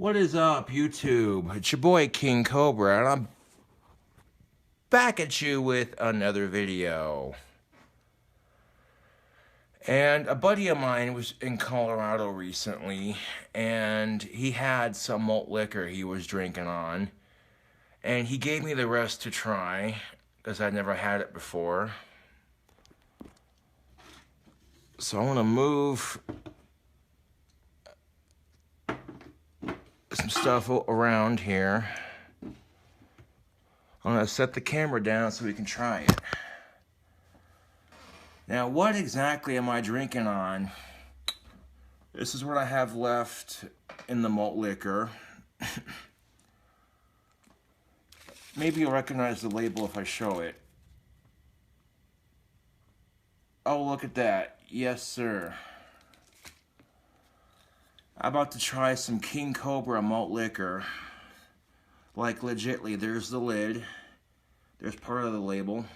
What is up, YouTube? It's your boy King Cobra, and I'm back at you with another video. And a buddy of mine was in Colorado recently, and he had some malt liquor he was drinking on, and he gave me the rest to try, because I'd never had it before. So I want to move some stuff around here. I'm going to set the camera down so we can try it. Now, what exactly am I drinking on? This is what I have left in the malt liquor. Maybe you'll recognize the label if I show it. Oh, look at that. Yes, sir. I'm about to try some King Cobra malt liquor. Like, legitly, there's the lid. There's part of the label.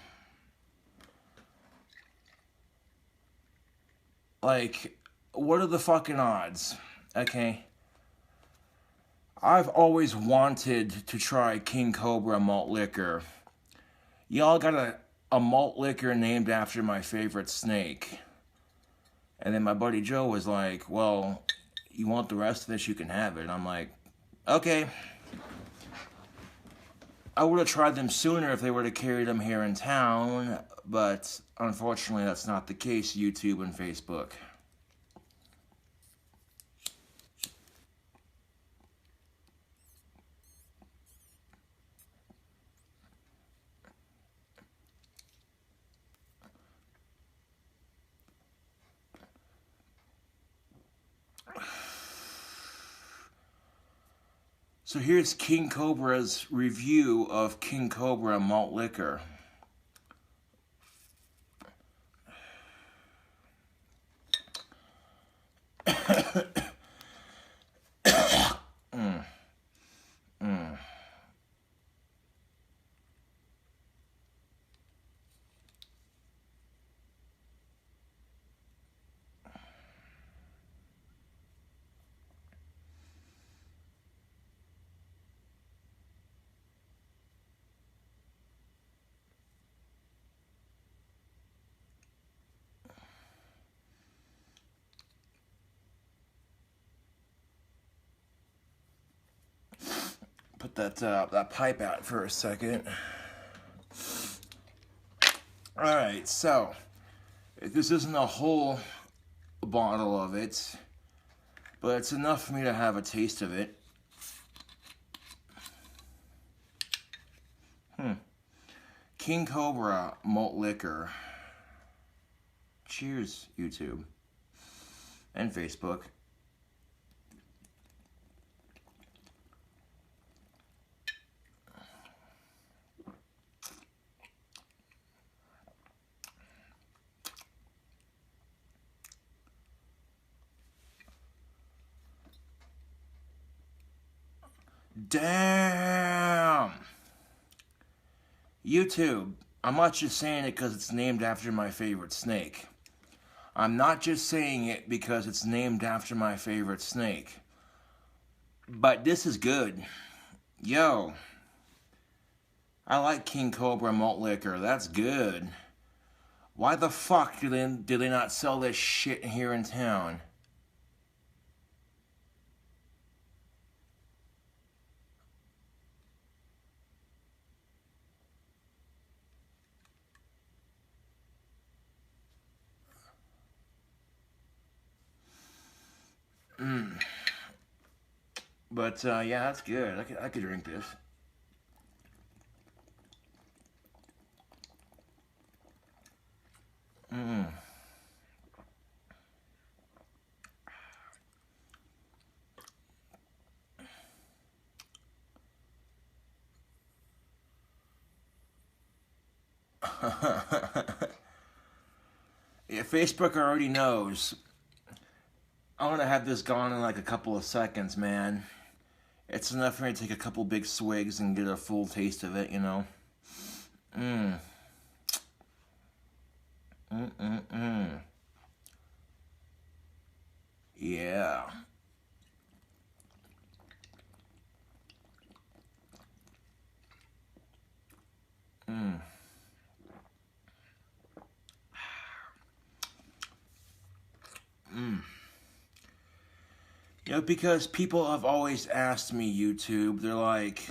Like, what are the fucking odds? Okay. I've always wanted to try King Cobra malt liquor. Y'all got a malt liquor named after my favorite snake. And then my buddy Joe was like, well, you want the rest of this, you can have it. And I'm like, okay. I would have tried them sooner if they would have carried them here in town, but unfortunately that's not the case, YouTube and Facebook. So here's King Cobra's review of King Cobra malt liquor. Put that pipe out for a second. Alright, so this isn't a whole bottle of it, but it's enough for me to have a taste of it. King Cobra malt liquor. Cheers, YouTube and Facebook. Damn! YouTube, I'm not just saying it because it's named after my favorite snake. I'm not just saying it because it's named after my favorite snake. But this is good. Yo. I like King Cobra malt liquor. That's good. Why the fuck do they not sell this shit here in town? But yeah, that's good. I could drink this. Yeah, Facebook already knows. I'm gonna have this gone in like a couple of seconds, man. It's enough for me to take a couple big swigs and get a full taste of it, you know. Yeah. because people have always asked me, YouTube, they're like,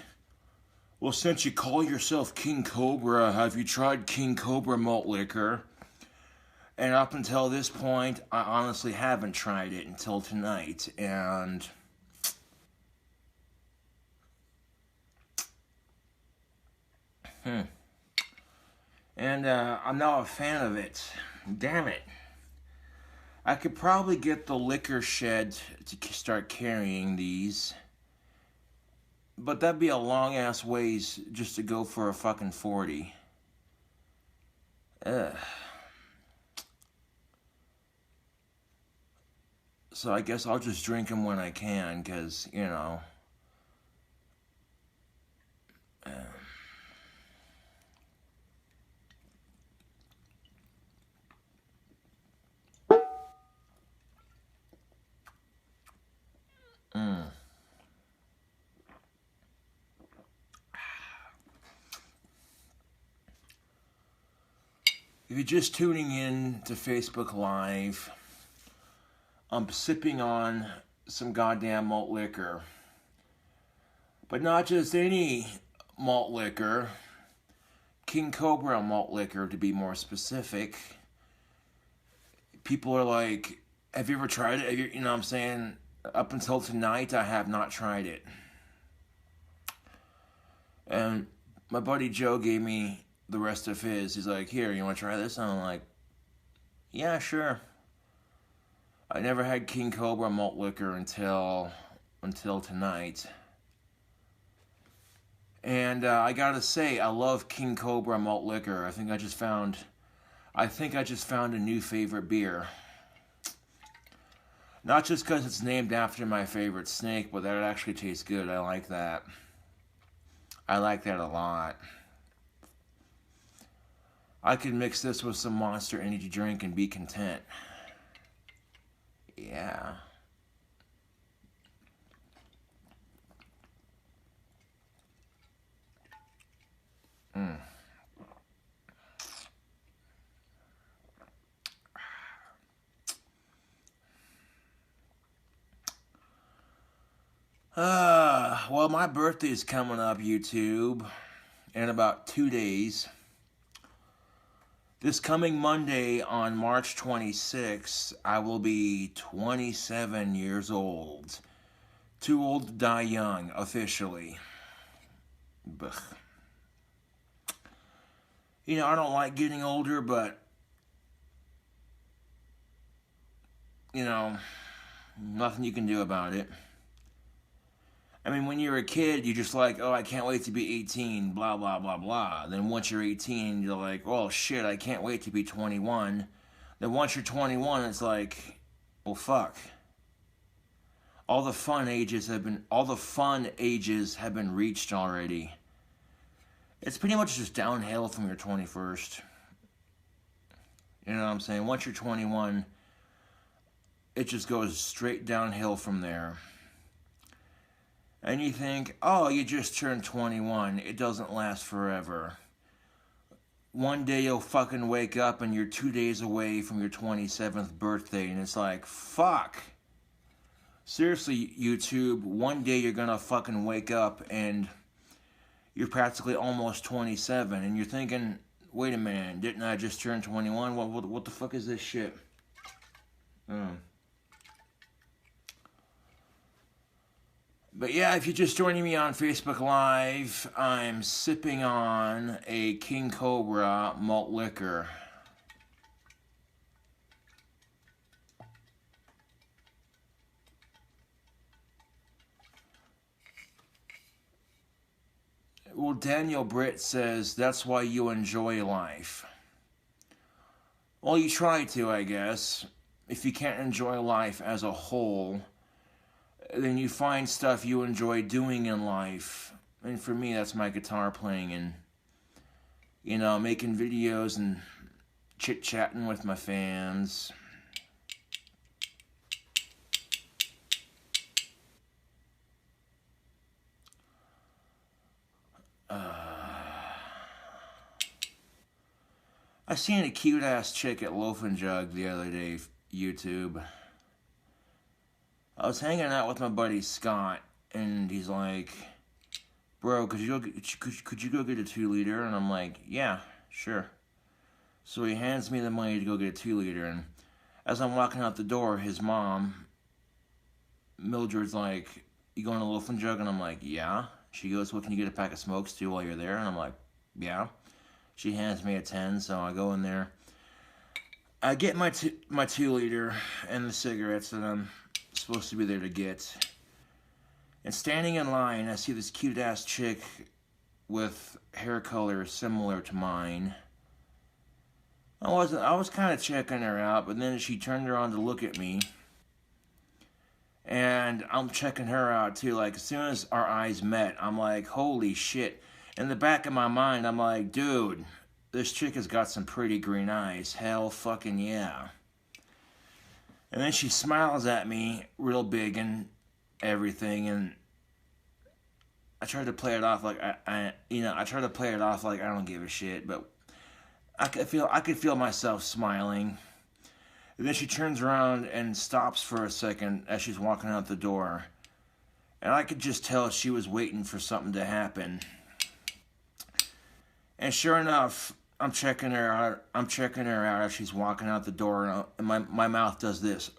well, since you call yourself King Cobra, have you tried King Cobra malt liquor? And up until this point, I honestly haven't tried it until tonight. And I'm not a fan of it. Damn it. I could probably get the liquor shed to start carrying these. But that'd be a long ass ways just to go for a fucking 40. Ugh. So I guess I'll just drink them when I can, because, you know. If you're just tuning in to Facebook Live, I'm sipping on some goddamn malt liquor. But not just any malt liquor. King Cobra malt liquor, to be more specific. People are like, have you ever tried it? You know what I'm saying? Up until tonight, I have not tried it. And my buddy Joe gave me the rest of his. He's like, here, you want to try this? And I'm like, yeah, sure. I never had King Cobra malt liquor until tonight. And I gotta say, I love King Cobra malt liquor. I think I just found a new favorite beer. Not just because it's named after my favorite snake, but that it actually tastes good. I like that. I like that a lot. I could mix this with some Monster Energy drink and be content. Yeah. Well, my birthday is coming up, YouTube, in about 2 days. This coming Monday on March 26th, I will be 27 years old. Too old to die young, officially. Blech. You know, I don't like getting older, but, you know, nothing you can do about it. I mean, when you're a kid, you're just like, oh, I can't wait to be 18, blah, blah, blah, blah. Then once you're 18, you're like, oh, shit, I can't wait to be 21. Then once you're 21, it's like, well, fuck. All the fun ages have been reached already. It's pretty much just downhill from your 21st. You know what I'm saying? Once you're 21, it just goes straight downhill from there. And you think, oh, you just turned 21. It doesn't last forever. One day you'll fucking wake up and you're 2 days away from your 27th birthday. And it's like, fuck. Seriously, YouTube, one day you're gonna fucking wake up and you're practically almost 27. And you're thinking, wait a minute, didn't I just turn 21? What the fuck is this shit? But yeah, if you're just joining me on Facebook Live, I'm sipping on a King Cobra malt liquor. Well, Daniel Britt says, that's why you enjoy life. Well, you try to, I guess. If you can't enjoy life as a whole, then you find stuff you enjoy doing in life. And for me, that's my guitar playing and, you know, making videos and chit-chatting with my fans. I seen a cute-ass chick at Loaf and Jug the other day, YouTube. I was hanging out with my buddy Scott, and he's like, "Bro, could you go get a 2-liter?" And I'm like, "Yeah, sure." So he hands me the money to go get a 2-liter, and as I'm walking out the door, his mom, Mildred's like, "You going to Loaf and Jug?" And I'm like, "Yeah." She goes, "Well, can you get a pack of smokes too while you're there?" And I'm like, "Yeah." She hands me a 10, so I go in there. I get my 2-liter and the cigarettes that I'm supposed to be there to get. And standing in line, I see this cute-ass chick with hair color similar to mine. I was kind of checking her out, but then she turned around to look at me. And I'm checking her out too. Like, as soon as our eyes met, I'm like, holy shit. In the back of my mind, I'm like, dude, this chick has got some pretty green eyes. Hell fucking yeah. And then she smiles at me real big and everything, and I tried to play it off like I try to play it off like I don't give a shit, but I could feel myself smiling. And then she turns around and stops for a second as she's walking out the door, and I could just tell she was waiting for something to happen. And sure enough, I'm checking her out as she's walking out the door, and my mouth does this.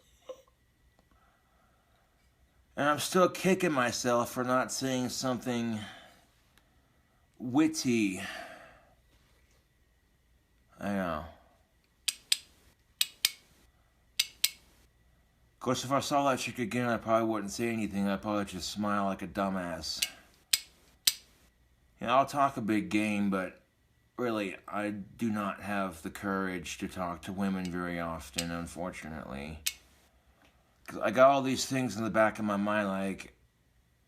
And I'm still kicking myself for not saying something witty. I know. Of course, if I saw that chick again, I probably wouldn't say anything. I'd probably just smile like a dumbass. I'll talk a big game, but really, I do not have the courage to talk to women very often, unfortunately. 'Cause I got all these things in the back of my mind, like,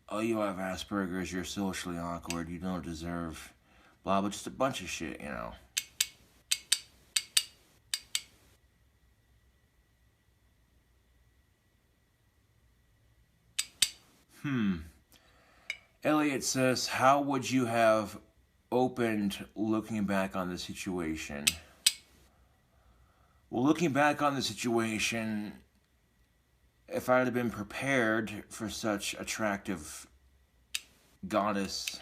oh, you have Asperger's, you're socially awkward, you don't deserve blah, blah, just a bunch of shit, you know. Elliot says, how would you have opened looking back on the situation? Well, looking back on the situation, if I had been prepared for such attractive goddess,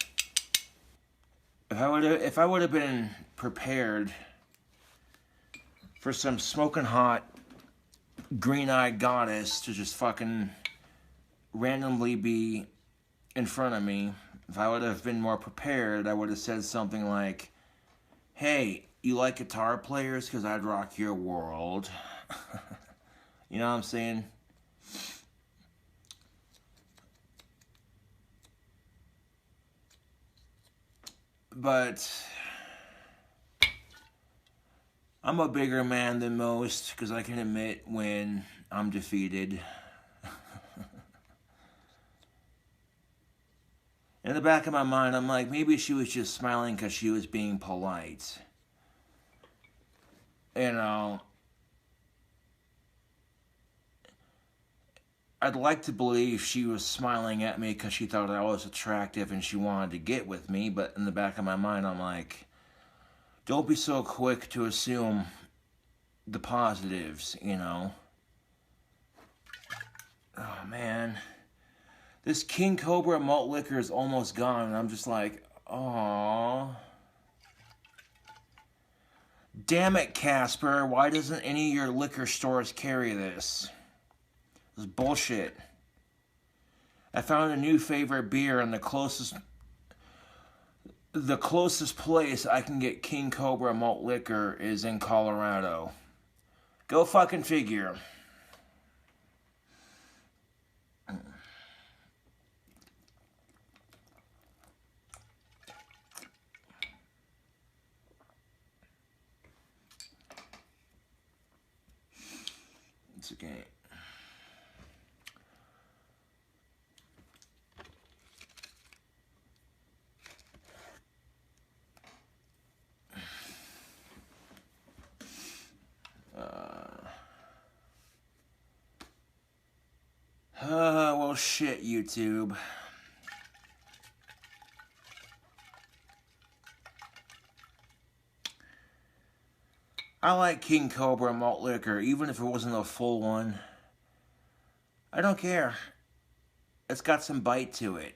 if I would have been prepared for some smoking hot green-eyed goddess to just fucking randomly be in front of me, if I would have been more prepared, I would have said something like, "Hey, you like guitar players? Because I'd rock your world." You know what I'm saying? But I'm a bigger man than most, because I can admit when I'm defeated. In the back of my mind, I'm like, maybe she was just smiling because she was being polite. You know, I'd like to believe she was smiling at me because she thought I was attractive and she wanted to get with me, but in the back of my mind, I'm like, don't be so quick to assume the positives, you know. Oh, man. This King Cobra Malt liquor is almost gone, and I'm just like, aww. Damn it, Casper. Why doesn't any of your liquor stores carry this? This is bullshit. I found a new favorite beer, and the closest place I can get King Cobra Malt liquor is in Colorado. Go fucking figure. It's okay. Well, shit, YouTube. I like King Cobra Malt liquor, even if it wasn't a full one. I don't care. It's got some bite to it.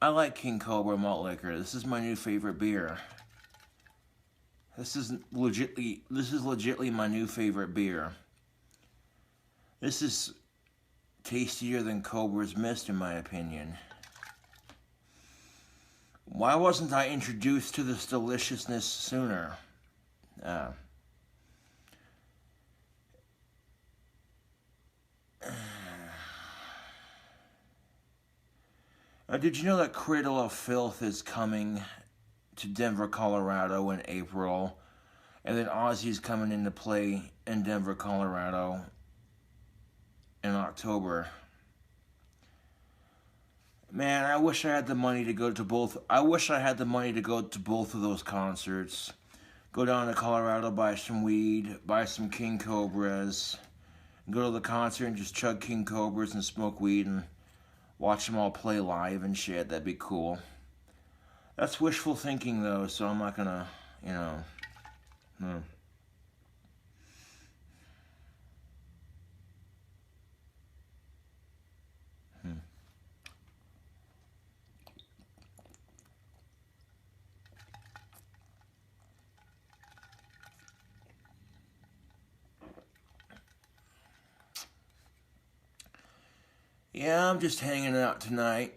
I like King Cobra Malt Liquor. This is my new favorite beer. This is legitly my new favorite beer. This is tastier than Cobra's Mist, in my opinion. Why wasn't I introduced to this deliciousness sooner? Did you know that Cradle of Filth is coming to Denver, Colorado in April? And then Ozzy's coming into play in Denver, Colorado in October. Man, I wish I had the money to go to both. I wish I had the money to go to both of those concerts. Go down to Colorado, buy some weed, buy some King Cobras, and go to the concert and just chug King Cobras and smoke weed and watch them all play live and shit. That'd be cool. That's wishful thinking, though, so I'm not gonna, you know. Yeah, I'm just hanging out tonight.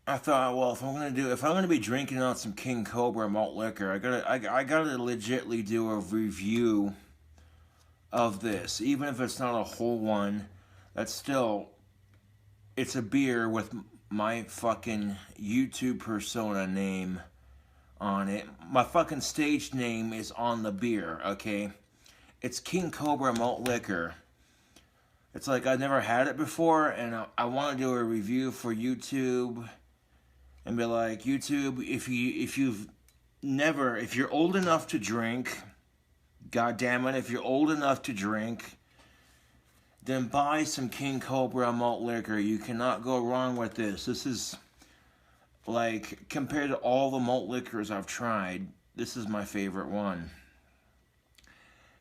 I thought, well, if I'm gonna be drinking on some King Cobra Malt Liquor, I gotta legitly do a review of this, even if it's not a whole one. That's still, it's a beer with my fucking YouTube persona name on it. My fucking stage name is on the beer, okay? It's King Cobra Malt Liquor. It's like I've never had it before, and I want to do a review for YouTube and be like, YouTube, if you're old enough to drink, god damn it, if you're old enough to drink, then buy some King Cobra Malt Liquor. You cannot go wrong with this. This is, like, compared to all the malt liquors I've tried, this is my favorite one.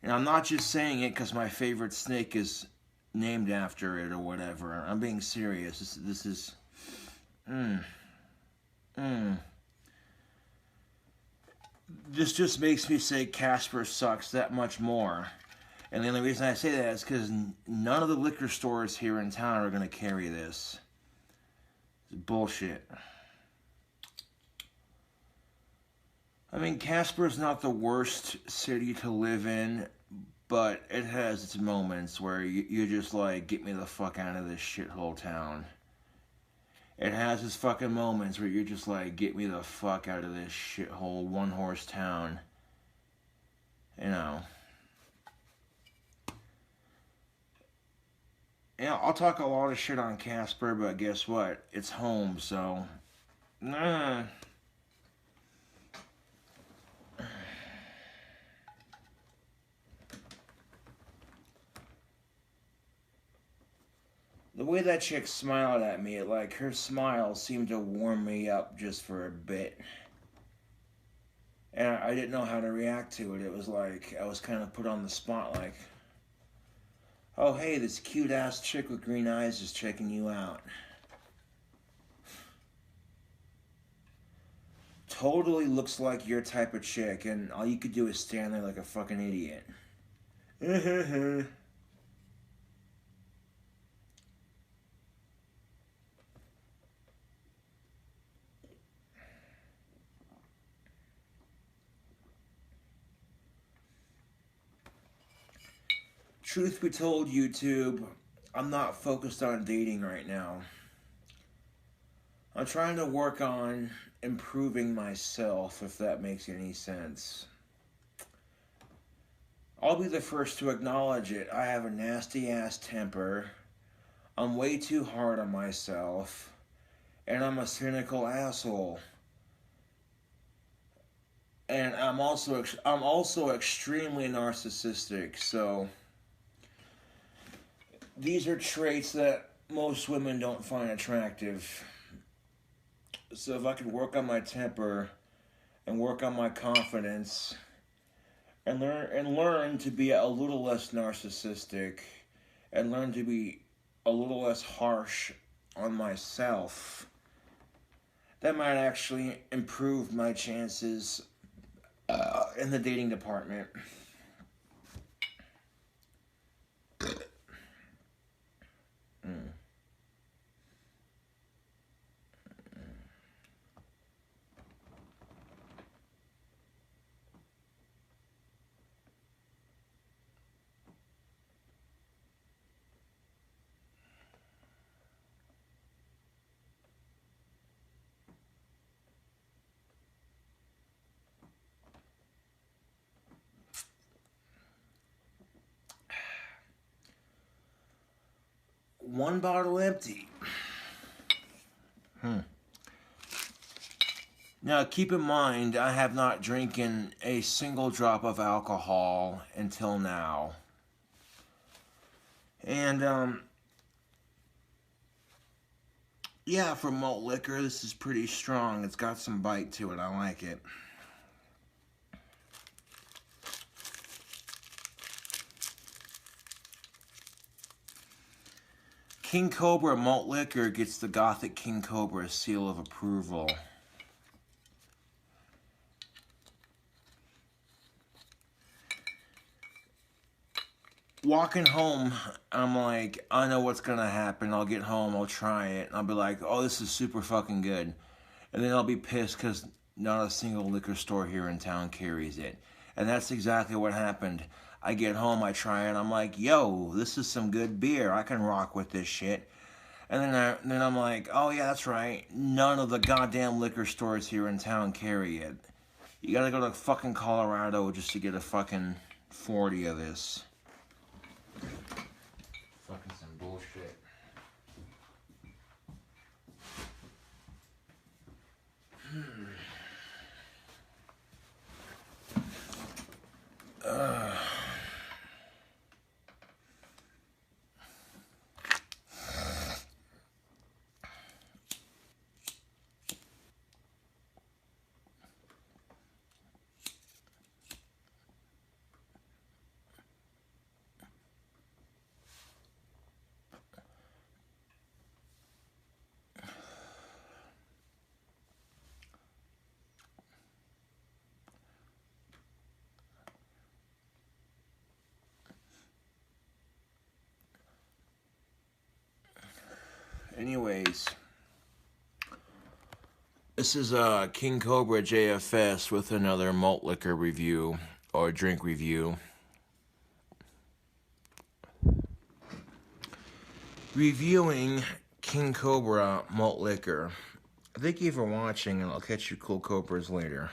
And I'm not just saying it because my favorite snake is named after it or whatever. I'm being serious. This is... This just makes me say Casper sucks that much more. And the only reason I say that is because none of the liquor stores here in town are going to carry this. It's bullshit. I mean, Casper's not the worst city to live in, but it has its moments where you're just like, get me the fuck out of this shithole town. It has its fucking moments where you're just like, get me the fuck out of this shithole one-horse town. You know. Yeah, I'll talk a lot of shit on Casper, but guess what? It's home, so... The way that chick smiled at me, like, her smile seemed to warm me up just for a bit. And I didn't know how to react to it. It was like, I was kind of put on the spot, like, oh, hey, this cute-ass chick with green eyes is checking you out. Totally looks like your type of chick, and all you could do is stand there like a fucking idiot. Truth be told, YouTube, I'm not focused on dating right now. I'm trying to work on improving myself, if that makes any sense. I'll be the first to acknowledge it. I have a nasty-ass temper. I'm way too hard on myself. And I'm a cynical asshole. And I'm also extremely narcissistic, so... These are traits that most women don't find attractive. So if I could work on my temper, and work on my confidence and learn to be a little less narcissistic and learn to be a little less harsh on myself, that might actually improve my chances in the dating department. One bottle empty. Now, keep in mind, I have not drinking a single drop of alcohol until now. And, yeah, for malt liquor, this is pretty strong. It's got some bite to it. I like it. King Cobra Malt Liquor gets the Gothic King Cobra seal of approval. Walking home, I'm like, I know what's gonna happen. I'll get home, I'll try it, and I'll be like, oh, this is super fucking good. And then I'll be pissed because not a single liquor store here in town carries it. And that's exactly what happened. I get home, I try it, I'm like, yo, this is some good beer. I can rock with this shit. And then I'm like, oh yeah, that's right. None of the goddamn liquor stores here in town carry it. You gotta go to fucking Colorado just to get a fucking 40 of this. Fucking some bullshit. Anyways, this is King Cobra JFS with another malt liquor review or drink review. Reviewing King Cobra Malt Liquor. Thank you for watching, and I'll catch you cool cobras later.